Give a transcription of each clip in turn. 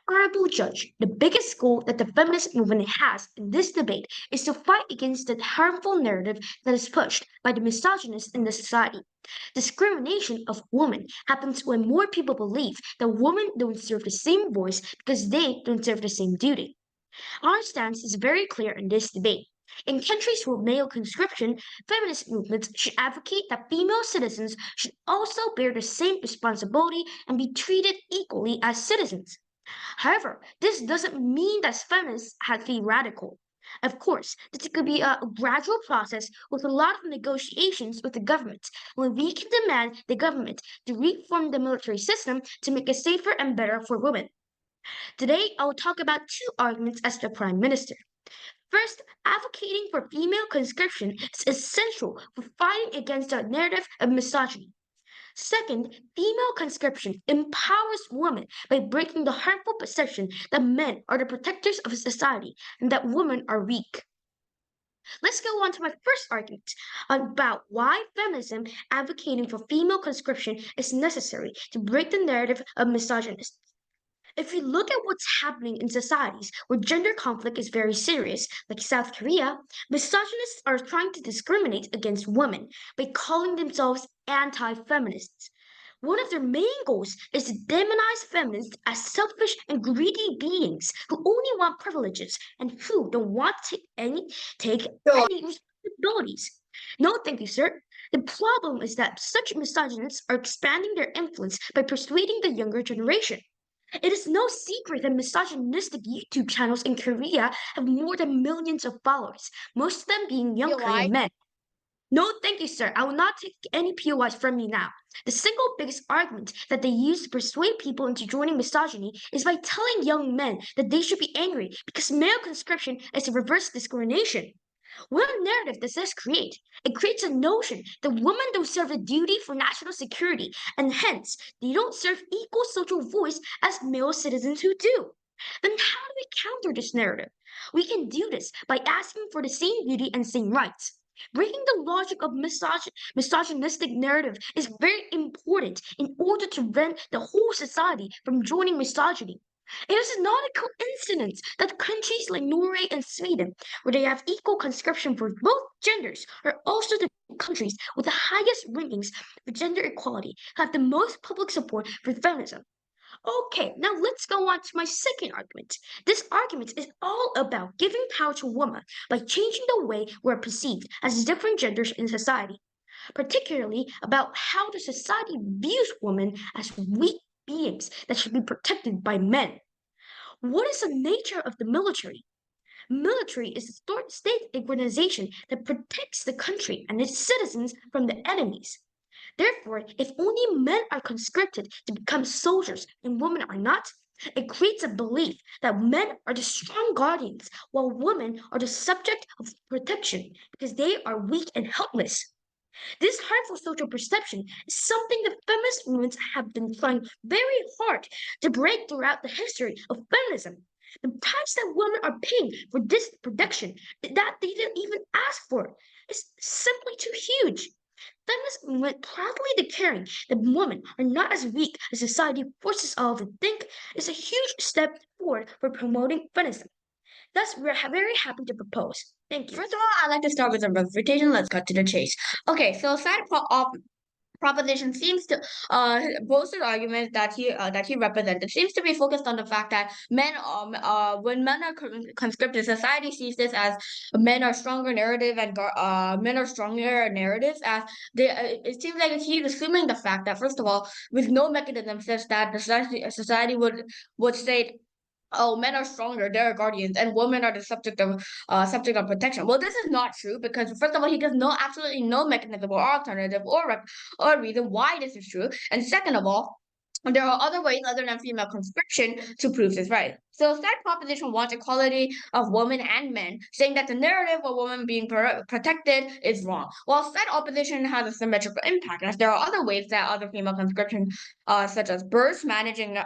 Honorable Judge, the biggest goal that the feminist movement has in this debate is to fight against the harmful narrative that is pushed by the misogynists in the society. Discrimination of women happens when more people believe that women don't serve the same voice because they don't serve the same duty. Our stance is very clear in this debate. In countries with male conscription, feminist movements should advocate that female citizens should also bear the same responsibility and be treated equally as citizens. However, this doesn't mean that feminists have to be radical. Of course, this could be a gradual process with a lot of negotiations with the government, when we can demand the government to reform the military system to make it safer and better for women. Today, I will talk about two arguments as the Prime Minister. First, advocating for female conscription is essential for fighting against the narrative of misogyny. Second, female conscription empowers women by breaking the harmful perception that men are the protectors of society and that women are weak. Let's go on to my first argument about why feminism advocating for female conscription is necessary to break the narrative of misogyny. If we look at what's happening in societies where gender conflict is very serious, like South Korea, misogynists are trying to discriminate against women by calling themselves anti feminists. One of their main goals is to demonize feminists as selfish and greedy beings who only want privileges and who don't want to take any responsibilities. No, thank you, sir. The problem is that such misogynists are expanding their influence by persuading the younger generation. It is no secret that misogynistic YouTube channels in Korea have more than millions of followers, most of them being young Korean men. No, thank you, sir. I will not take any POIs from you now. The single biggest argument that they use to persuade people into joining misogyny is by telling young men that they should be angry because male conscription is a reverse discrimination. What narrative does this create? It creates a notion that women don't serve a duty for national security, and hence they don't serve equal social voice as male citizens who do. Then how do we counter this narrative? We can do this by asking for the same duty and same rights. Breaking the logic of misogynistic narrative is very important in order to prevent the whole society from joining misogyny. It is not a coincidence that countries like Norway and Sweden, where they have equal conscription for both genders, are also the countries with the highest rankings for gender equality, have the most public support for feminism. Okay, now let's go on to my second argument. This argument is all about giving power to women by changing the way we're perceived as different genders in society, particularly about how the society views women as weak beings that should be protected by men. What is the nature of the military? Military is a state organization that protects the country and its citizens from the enemies. Therefore, if only men are conscripted to become soldiers and women are not, it creates a belief that men are the strong guardians while women are the subject of protection because they are weak and helpless. This harmful social perception is something the feminist movements have been trying very hard to break throughout the history of feminism. The price that women are paying for this protection that they didn't even ask for is simply too huge. Feminists movement proudly declaring that women are not as weak as society forces all to think is a huge step forward for promoting feminism. Thus, we're very happy to propose. Thank you. First of all, I'd like to start with a refutation. Let's cut to the chase. Okay, so proposition seems to Bose's argument that he represented seems to be focused on the fact that when men are conscripted, society sees this as men are stronger narrative and men are stronger narratives as they it seems like he's assuming the fact that first of all with no mechanism says that the society would say, oh, men are stronger, they're guardians, and women are the subject of protection. Well, this is not true because first of all, he gives absolutely no mechanism or alternative or reason why this is true. And second of all, there are other ways other than female conscription to prove this right. So side proposition wants equality of women and men, saying that the narrative of women being protected is wrong. While side opposition has a symmetrical impact, as there are other ways that other female conscription, such as births, managing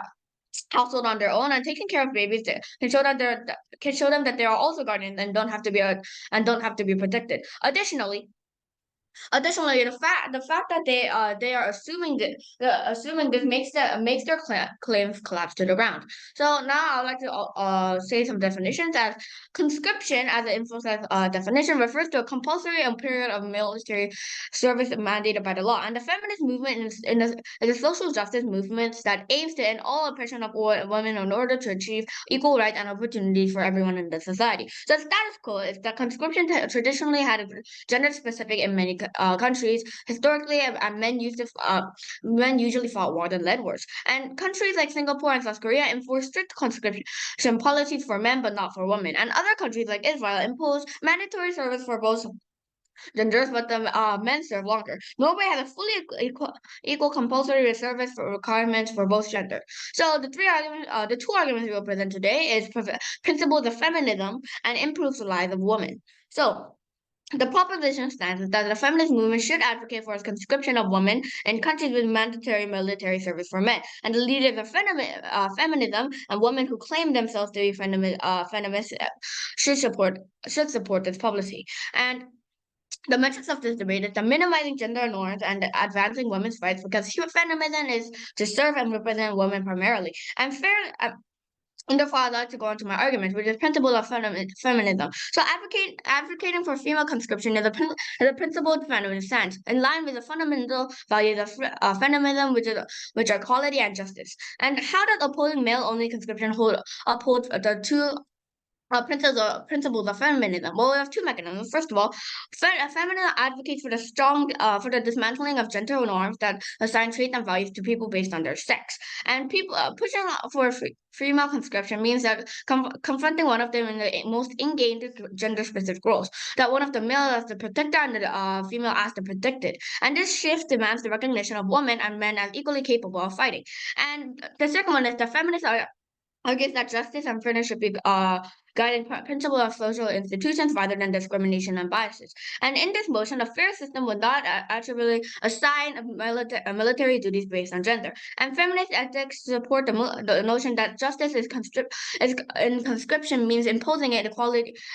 household on their own and taking care of babies can show them that they are also guardians and don't have to be protected. Additionally, Additionally, the fact that they are assuming this makes their claims collapse to the ground. So now I'd like to say some definitions. As conscription, as an influence definition, refers to a compulsory period of military service mandated by the law, and the feminist movement is a social justice movement that aims to end all oppression of women in order to achieve equal rights and opportunities for everyone in the society. So the status quo is that conscription traditionally had a gender specific in many countries. Historically, men usually fought wars and led wars. And countries like Singapore and South Korea enforced strict conscription policies for men but not for women. And other countries like Israel imposed mandatory service for both genders, but the men serve longer. Norway has a fully equal compulsory service for requirements for both genders. So the two arguments we will present today is principles of feminism and improves the lives of women. So the proposition stands that the feminist movement should advocate for the conscription of women in countries with mandatory military service for men. And the leaders of feminism and women who claim themselves to be feminists should support this policy. And the metrics of this debate is the minimizing gender norms and advancing women's rights because feminism is to serve and represent women primarily. And and therefore, I'd like to go on to my argument, which is principle of feminism. So, advocating for female conscription is a principle of feminist stance, in line with the fundamental values of feminism, which are equality and justice. And how does opposing male-only conscription uphold the two principles of feminism? Well, we have two mechanisms. First of all, feminism advocates for for the dismantling of gender norms that assign traits and values to people based on their sex. And people pushing for female conscription means that confronting one of them in the most ingrained gender-specific roles. That one of the male as the protector and the female as the protected. And this shift demands the recognition of women and men as equally capable of fighting. And the second one is the feminists argues that justice and fairness should be guiding principle of social institutions rather than discrimination and biases. And in this motion, a fair system would not actually assign military duties based on gender. And feminist ethics support the notion that justice is in conscription means imposing an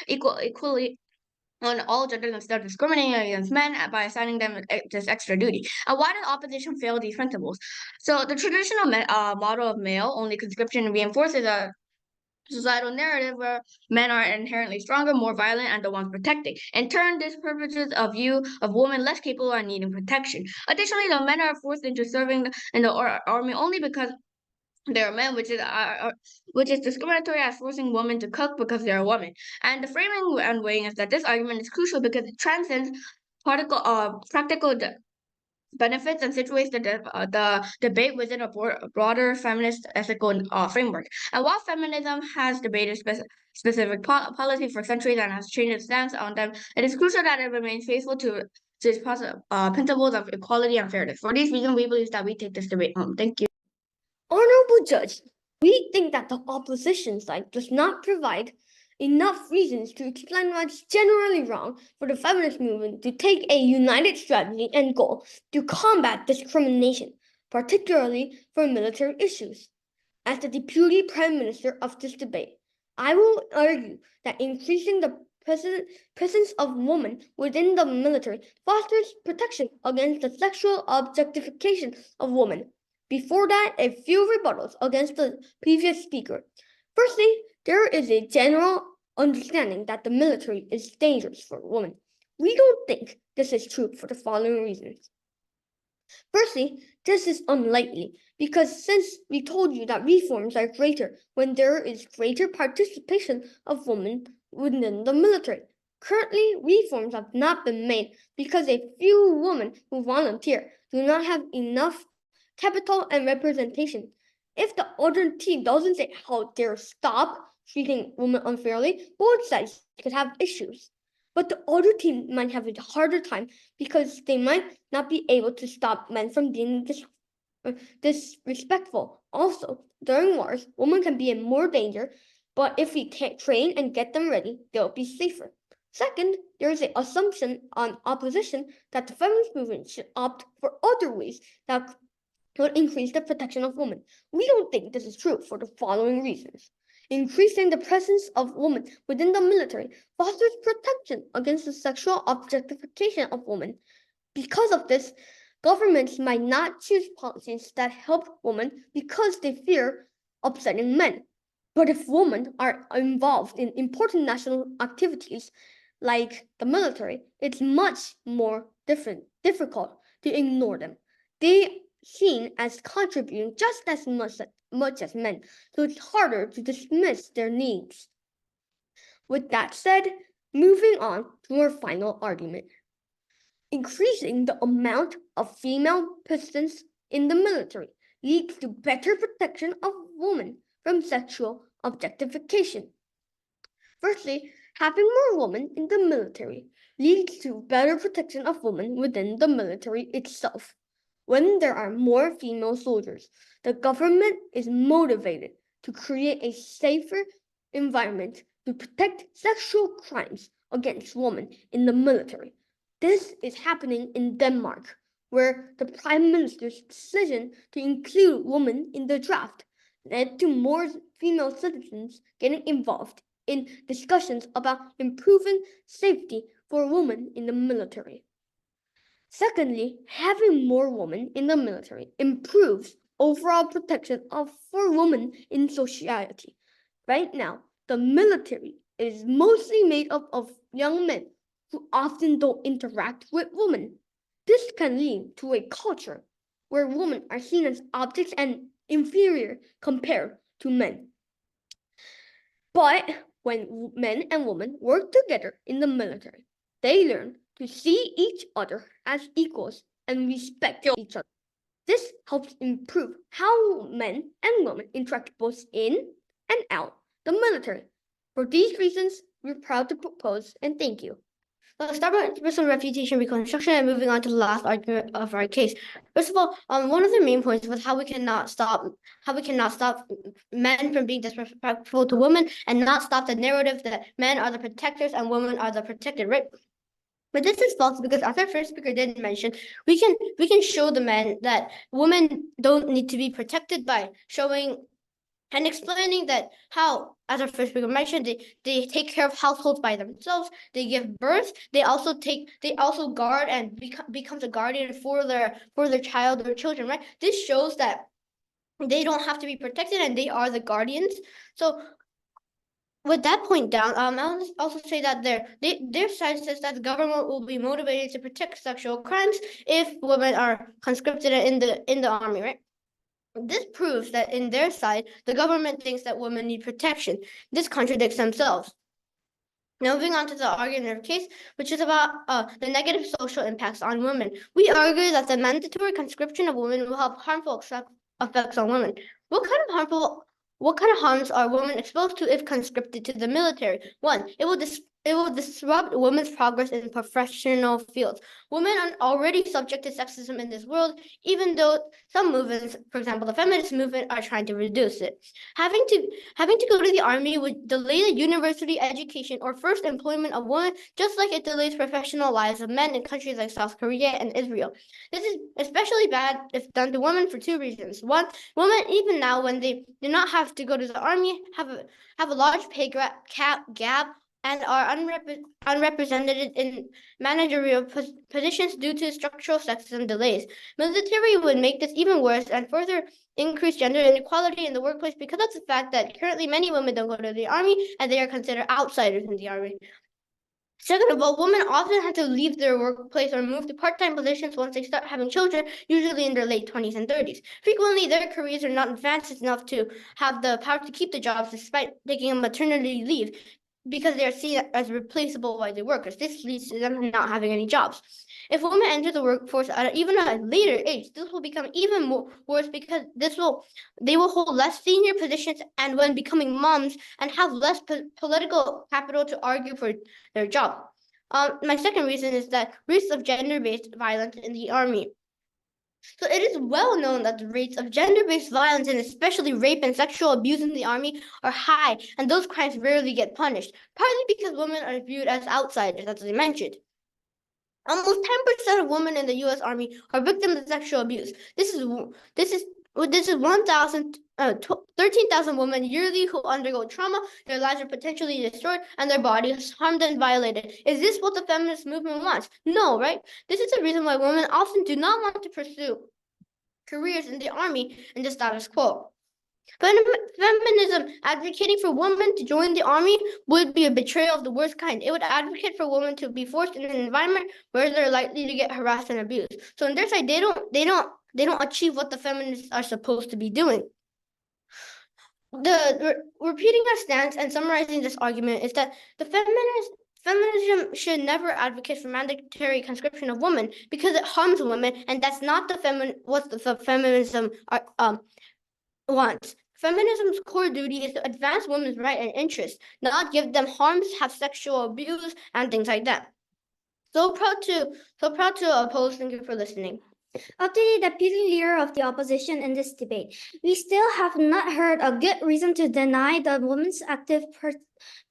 equally on all genders instead of discriminating against men by assigning them this extra duty. And why does opposition fail these principles? So the traditional model of male-only conscription reinforces a societal narrative where men are inherently stronger, more violent, and the ones protecting. In turn, this perpetuates a view of women less capable and needing protection. Additionally, the men are forced into serving in the army only because they are men, which is discriminatory as forcing women to cook because they are women. And the framing and weighing is that this argument is crucial because it transcends practical benefits and situates the debate within a broader feminist ethical framework. And while feminism has debated specific policy for centuries and has changed its stance on them, it is crucial that it remains faithful to its principles of equality and fairness. For these reasons, we believe that we take this debate home. Thank you. Honorable Judge, we think that the opposition side does not provide enough reasons to explain why it's generally wrong for the feminist movement to take a united strategy and goal to combat discrimination, particularly for military issues. As the Deputy Prime Minister of this debate, I will argue that increasing the presence of women within the military fosters protection against the sexual objectification of women. Before that, a few rebuttals against the previous speaker. Firstly, there is a general understanding that the military is dangerous for women. We don't think this is true for the following reasons. Firstly, this is unlikely because since we told you that reforms are greater when there is greater participation of women within the military. Currently, reforms have not been made because a few women who volunteer do not have enough capital and representation. If the other team doesn't say how dare stop treating women unfairly, both sides could have issues. But the other team might have a harder time because they might not be able to stop men from being disrespectful. Also, during wars, women can be in more danger, but if we train and get them ready, they'll be safer. Second, there is an assumption on opposition that the feminist movement should opt for other ways that will increase the protection of women. We don't think this is true for the following reasons. Increasing the presence of women within the military fosters protection against the sexual objectification of women. Because of this, governments might not choose policies that help women because they fear upsetting men. But if women are involved in important national activities like the military, it's much more difficult to ignore them. They seen as contributing just as much as men, so it's harder to dismiss their needs. With that said, moving on to our final argument. Increasing the amount of female positions in the military leads to better protection of women from sexual objectification. Firstly, having more women in the military leads to better protection of women within the military itself. When there are more female soldiers, the government is motivated to create a safer environment to protect sexual crimes against women in the military. This is happening in Denmark, where the Prime Minister's decision to include women in the draft led to more female citizens getting involved in discussions about improving safety for women in the military. Secondly, having more women in the military improves overall protection for women in society. Right now, the military is mostly made up of young men who often don't interact with women. This can lead to a culture where women are seen as objects and inferior compared to men. But when men and women work together in the military, they learn to see each other as equals and respect each other. This helps improve how men and women interact both in and out the military. For these reasons, we're proud to propose and thank you. Let's start with some refutation reconstruction and moving on to the last argument of our case. First of all, one of the main points was how we cannot stop men from being disrespectful to women and not stop the narrative that men are the protectors and women are the protected, right? But this is false because as our first speaker did mention, we can show the men that women don't need to be protected by showing and explaining that how, as our first speaker mentioned, they take care of households by themselves. They give birth. They also guard and becomes a guardian for their child or children. Right. This shows that they don't have to be protected and they are the guardians. So with that point down, I'll also say that their side says that the government will be motivated to protect sexual crimes if women are conscripted in the army, right? This proves that in their side, the government thinks that women need protection. This contradicts themselves. Now, moving on to the argument of case, which is about the negative social impacts on women. We argue that the mandatory conscription of women will have harmful effects on women. What kind of harms are women exposed to if conscripted to the military? One, it will disrupt women's progress in professional fields. Women are already subject to sexism in this world, even though some movements, for example, the feminist movement, are trying to reduce it. Having to go to the army would delay the university education or first employment of women, just like it delays professional lives of men in countries like South Korea and Israel. This is especially bad if done to women for two reasons. One, women, even now when they do not have to go to the army, have a large pay gap and are unrepresented in managerial positions due to structural sexism delays. Military would make this even worse and further increase gender inequality in the workplace because of the fact that currently many women don't go to the army and they are considered outsiders in the army. Second of all, women often have to leave their workplace or move to part-time positions once they start having children, usually in their late 20s and 30s. Frequently, their careers are not advanced enough to have the power to keep the jobs despite taking a maternity leave because they are seen as replaceable by the workers. This leads to them not having any jobs. If women enter the workforce at even a later age, this will become even worse because they will hold less senior positions and when becoming moms and have less political capital to argue for their job. My second reason is that risks of gender-based violence in the army. So it is well known that the rates of gender-based violence and especially rape and sexual abuse in the army are high, and those crimes rarely get punished, partly because women are viewed as outsiders, as I mentioned. Almost 10% of women in the U.S. Army are victims of sexual abuse. This is This is 13,000 women yearly who undergo trauma, their lives are potentially destroyed, and their bodies harmed and violated. Is this what the feminist movement wants? No, right? This is the reason why women often do not want to pursue careers in the army and the status quo. Feminism advocating for women to join the army would be a betrayal of the worst kind. It would advocate for women to be forced in an environment where they're likely to get harassed and abused. So on their side, they don't achieve what the feminists are supposed to be doing. Repeating our stance and summarizing this argument is that feminism should never advocate for mandatory conscription of women because it harms women, and that's not what the feminism wants. Feminism's core duty is to advance women's rights and interests, not give them harms, have sexual abuse, and things like that. So proud to oppose. Thank you for listening. Up to the deputy leader of the opposition in this debate, we still have not heard a good reason to deny the women's active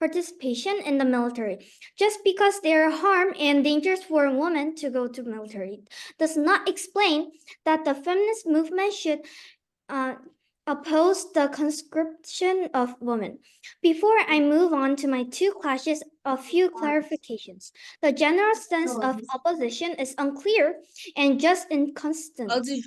participation in the military. Just because there are harm and dangers for women to go to military does not explain that the feminist movement should oppose the conscription of women. Before I move on to my two clashes, a few clarifications. The general stance of opposition is unclear and just inconsistent. I'll do If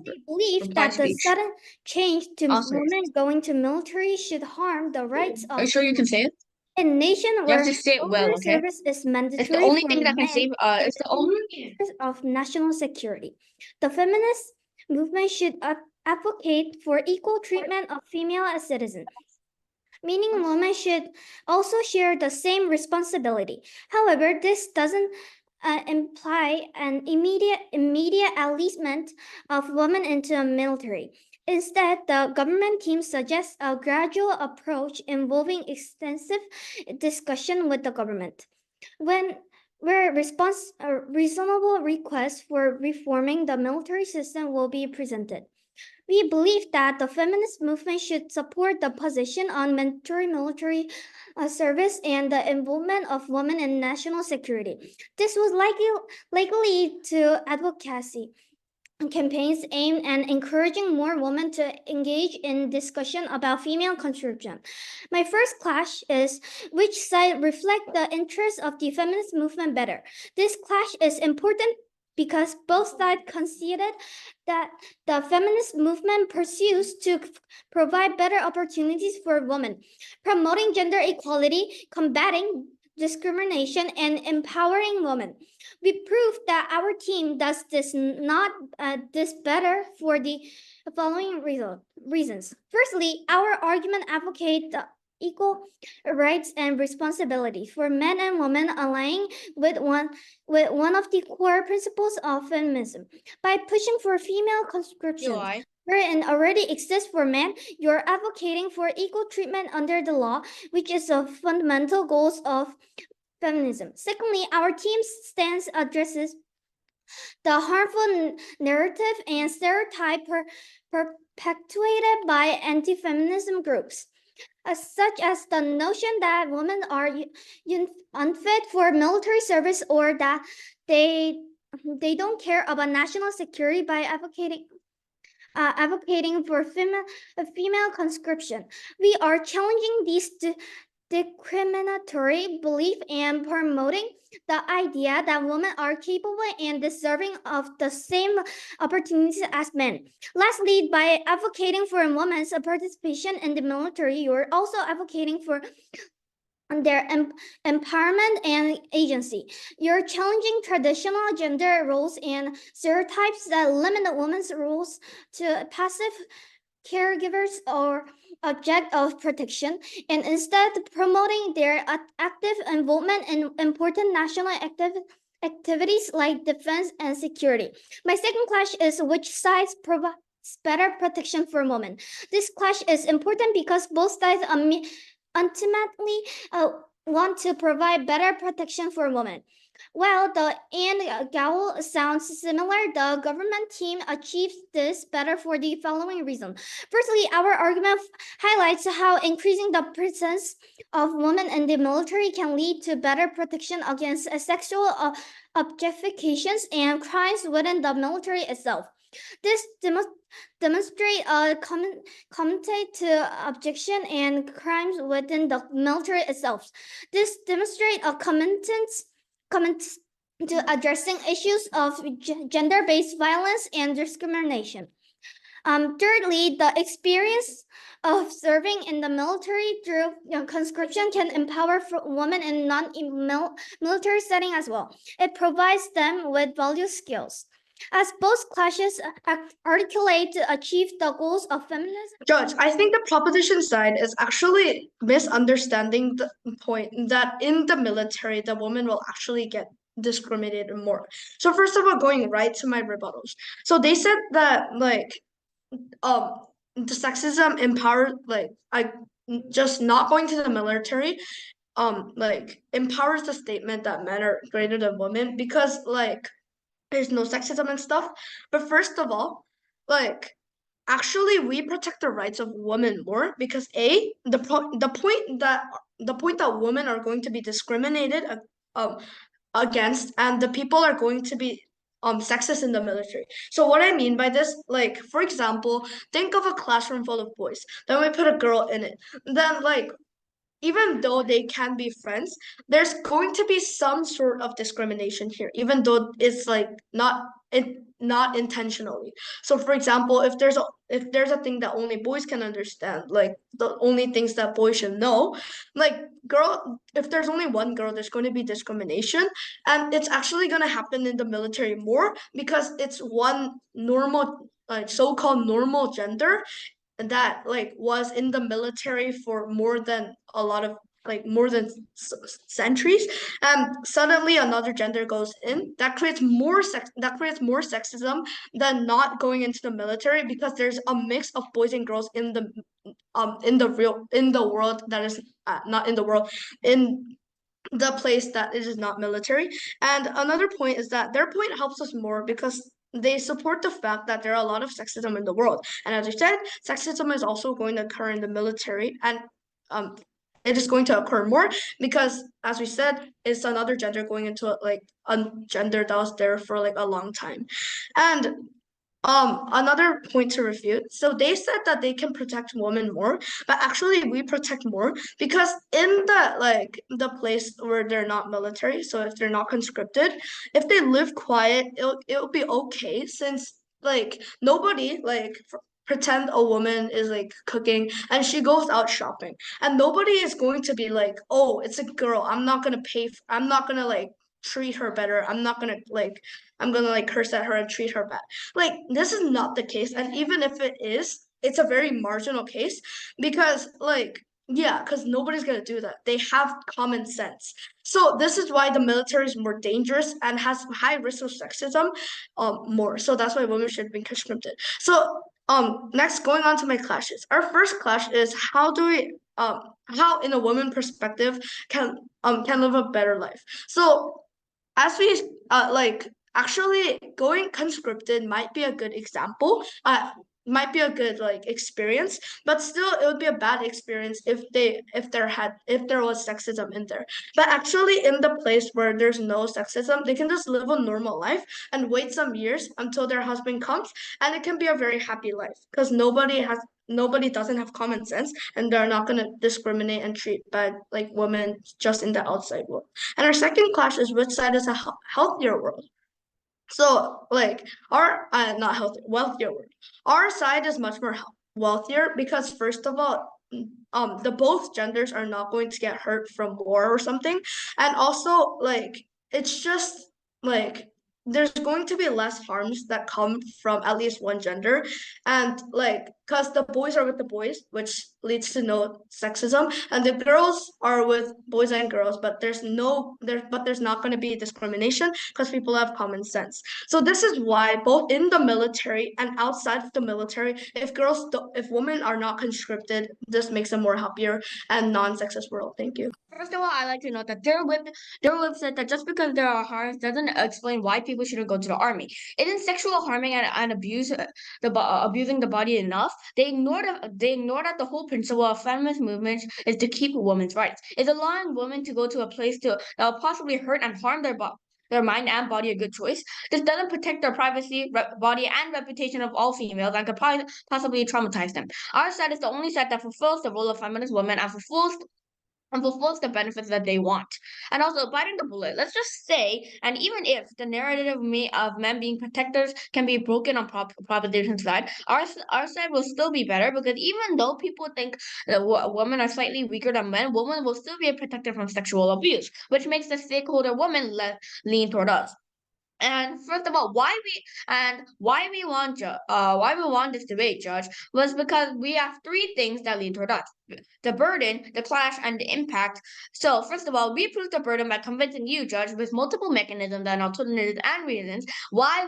we believe reply that the speech. sudden change to Answer. women going to military should harm the rights Are you of sure you can say it? a nation You where have to say it well, military okay? service is mandatory It's the only for thing that can men save. It's the only. of national security. The feminist movement should advocate for equal treatment of female citizens, meaning women should also share the same responsibility. However, this doesn't imply an immediate enlistment of women into the military. Instead, the government team suggests a gradual approach involving extensive discussion with the government. Where reasonable requests for reforming the military system will be presented. We believe that the feminist movement should support the position on mandatory military service and the involvement of women in national security. This was likely to advocacy campaigns aimed at encouraging more women to engage in discussion about female conscription. My first clash is which side reflect the interests of the feminist movement better. This clash is important because both sides conceded that the feminist movement pursues to provide better opportunities for women, promoting gender equality, combating discrimination, and empowering women. We proved that our team does this better for the following reasons. Firstly, our argument advocates the equal rights and responsibilities for men and women, aligning with one of the core principles of feminism. By pushing for female conscription, wherein already exists for men, you're advocating for equal treatment under the law, which is a fundamental goals of feminism. Secondly, our team's stance addresses the harmful narrative and stereotype perpetuated by anti-feminism groups, such as the notion that women are unfit for military service or that they don't care about national security by advocating for female conscription. We are challenging these discriminatory belief and promoting the idea that women are capable and deserving of the same opportunities as men. Lastly, by advocating for women's participation in the military, you're also advocating for their empowerment and agency. You're challenging traditional gender roles and stereotypes that limit women's roles to passive caregivers or object of protection, and instead promoting their active involvement in important national activities like defense and security. My second clash is which sides provides better protection for women. This clash is important because both sides ultimately want to provide better protection for women. While the end goal sounds similar, the government team achieves this better for the following reason. Firstly, our argument highlights how increasing the presence of women in the military can lead to better protection against sexual objectifications and crimes within the military itself. This demonstrate a commentate to objection and crimes within the military itself. This demonstrate a comment to addressing issues of gender-based violence and discrimination. Thirdly, the experience of serving in the military through conscription can empower women in non-military setting as well. It provides them with value skills. As both classes articulate to achieve the goals of feminism. Judge, I think the proposition side is actually misunderstanding the point that in the military, the woman will actually get discriminated more. So first of all, going right to my rebuttals. So they said that the sexism empower just not going to the military empowers the statement that men are greater than women because there's no sexism and stuff. But first of all, actually we protect the rights of women more because the point that women are going to be discriminated against and the people are going to be sexist in the military. So what I mean by this, for example, think of a classroom full of boys. Then we put a girl in it. Then even though they can be friends, there's going to be some sort of discrimination here, even though it's not intentionally. So for example, if there's a thing that only boys can understand, the only things that boys should know, if there's only one girl, there's going to be discrimination, and it's actually going to happen in the military more because it's one normal so-called normal gender that was in the military for more than centuries, and suddenly another gender goes in. That creates more sexism than not going into the military because there's a mix of boys and girls in the world that is not in the world, in the place that it is not military. And another point is that their point helps us more because they support the fact that there are a lot of sexism in the world. And as I said, sexism is also going to occur in the military, and it is going to occur more because, as we said, it's another gender going into a gender that was there for a long time. And another point to refute. So they said that they can protect women more, but actually we protect more because in the place where they're not military, so if they're not conscripted, if they live quiet, it'll be okay since nobody pretend a woman is cooking and she goes out shopping and nobody is going to be oh, it's a girl, I'm not gonna treat her better, I'm gonna curse at her and treat her bad. This is not the case, and even if it is, it's a very marginal case because because nobody's gonna do that. They have common sense. So this is why the military is more dangerous and has high risk of sexism more. So that's why women should be conscripted. So next, going on to my clashes. Our first clash is how in a woman perspective can live a better life. So as we actually going conscripted might be a good example, might be a good experience, but still it would be a bad experience if there was sexism in there. But actually in the place where there's no sexism, they can just live a normal life and wait some years until their husband comes, and it can be a very happy life because nobody doesn't have common sense, and they're not going to discriminate and treat bad women just in the outside world. And our second clash is which side is a healthier world. So our not healthy, wealthier world. Our side is much more wealthier because first of all, the both genders are not going to get hurt from war or something, and also it's just there's going to be less harms that come from at least one gender, and because the boys are with the boys, which leads to no sexism, and the girls are with boys and girls, but there's not going to be discrimination because people have common sense. So this is why both in the military and outside of the military, if women are not conscripted, this makes a more happier and non-sexist world. Thank you. First of all, I like to note that their whip said that just because there are harms doesn't explain why people shouldn't go to the army. Isn't sexual harming and abusing the body enough? They ignore that the whole principle of feminist movement is to keep women's rights. Is allowing women to go to a place that will possibly hurt and harm their their mind and body a good choice. This doesn't protect their privacy, body, and reputation of all females and could possibly traumatize them. Our side is the only side that fulfills the role of feminist women and fulfills the benefits that they want. And also, biting the bullet, let's just say, and even if the narrative of men being protectors can be broken on proposition side, our side will still be better, because even though people think that women are slightly weaker than men, women will still be protected from sexual abuse, which makes the stakeholder women lean toward us. And first of all, why we want this debate, Judge, was because we have three things that lead toward us: the burden, the clash, and the impact. So first of all, we prove the burden by convincing you, Judge, with multiple mechanisms and alternatives and reasons why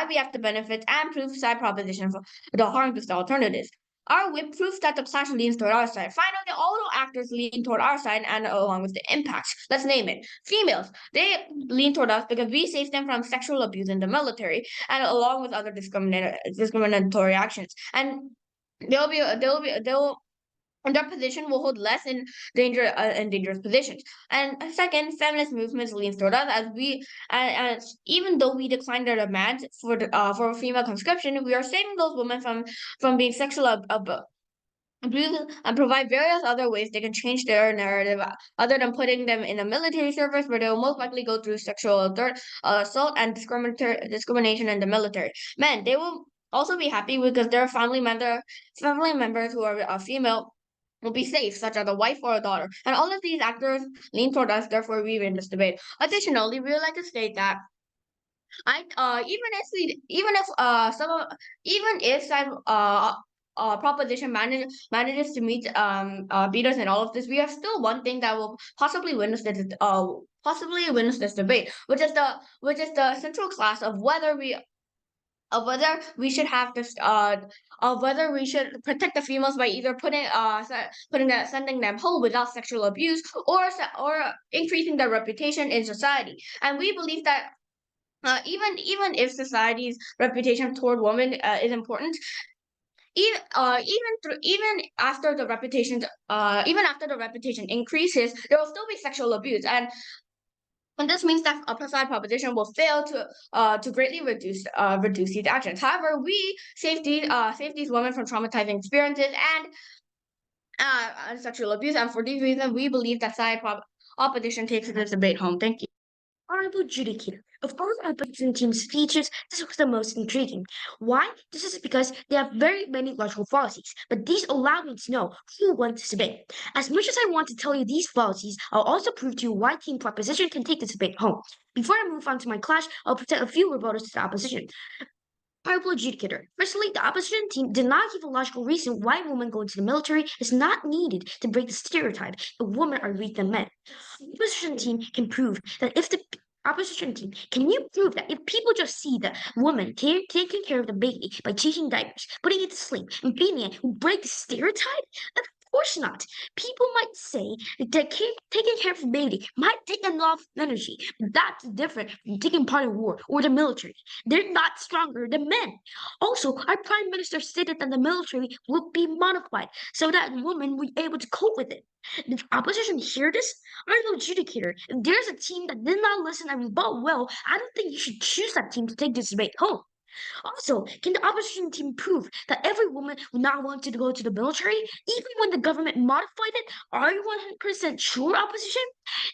we have the benefits, and prove side proposition for the harms of the alternatives. Our whip proves that the clash leans toward our side. Finally, all the actors lean toward our side, and along with the impacts. Let's name it. Females, they lean toward us because we save them from sexual abuse in the military, and along with other discriminatory actions. And and their position will hold less in dangerous positions. And second, feminist movements lean toward us, as even though we decline their demands for female conscription, we are saving those women from being sexual abuse, and provide various other ways they can change their narrative, other than putting them in a military service where they will most likely go through sexual assault and discrimination in the military. Men, they will also be happy because their family members who are female will be safe, such as a wife or a daughter. And all of these actors lean toward us, therefore we win this debate. Additionally, we would like to state that even if some proposition manages to beat us in all of this, we have still one thing that will possibly win us this debate, which is the central class of whether we should have this of whether we should protect the females by either sending them home without sexual abuse, or increasing their reputation in society. And we believe that even if society's reputation toward women is important, even after the reputation increases, there will still be sexual abuse, and this means that a side proposition will fail to greatly reduce these actions. However, we save these women from traumatizing experiences and sexual abuse, and for these reasons, we believe that side opposition takes this debate home. Thank you. Honorable Judicator, of all opposition team's features, this was the most intriguing. Why? This is because they have very many logical fallacies, but these allow me to know who won this debate. As much as I want to tell you these fallacies, I'll also prove to you why Team Proposition can take this debate home. Before I move on to my clash, I'll present a few rebuttals to the opposition. Honorable Adjudicator, firstly, the opposition team did not give a logical reason why women going to the military is not needed to break the stereotype that women are weak than men. The opposition team can prove that if the opposition team, can you prove that if people just see the woman taking care of the baby by changing diapers, putting it to sleep, and feeding it, will break the stereotype? Of course not. People might say that taking care of the baby might take a lot of energy, but that's different from taking part in war or the military. They're not stronger than men. Also, our prime minister stated that the military would be modified so that women would be able to cope with it. Did the opposition hear this? I'm no adjudicator. If there's a team that did not listen and rebut well, I don't think you should choose that team to take this debate home. Also, can the opposition team prove that every woman would not want to go to the military, even when the government modified it? Are you 100% sure, opposition?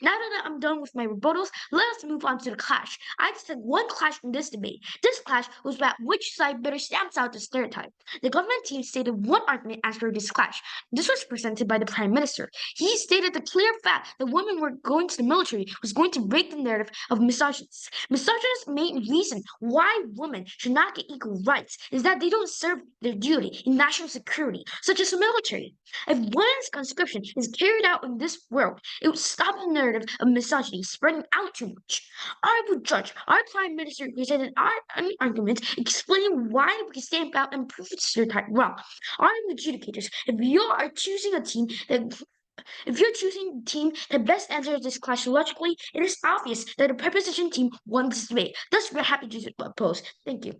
Now that I'm done with my rebuttals, let us move on to the clash. I just had one clash in this debate. This clash was about which side better stamps out the stereotype. The government team stated one argument as for this clash. This was presented by the Prime Minister. He stated the clear fact that women were going to the military was going to break the narrative of misogynists. Misogynists' main reason why women should not get equal rights is that they don't serve their duty in national security, such as the military. If women's conscription is carried out in this world, it would stop the narrative of misogyny spreading out too much. Honorable Judge, our Prime Minister presented an argument explaining why we can stamp out and prove the stereotype wrong. Honorable adjudicators, if you're choosing a team that best answers this clash logically, it is obvious that the preposition team won this debate. Thus, we're happy to oppose. Thank you.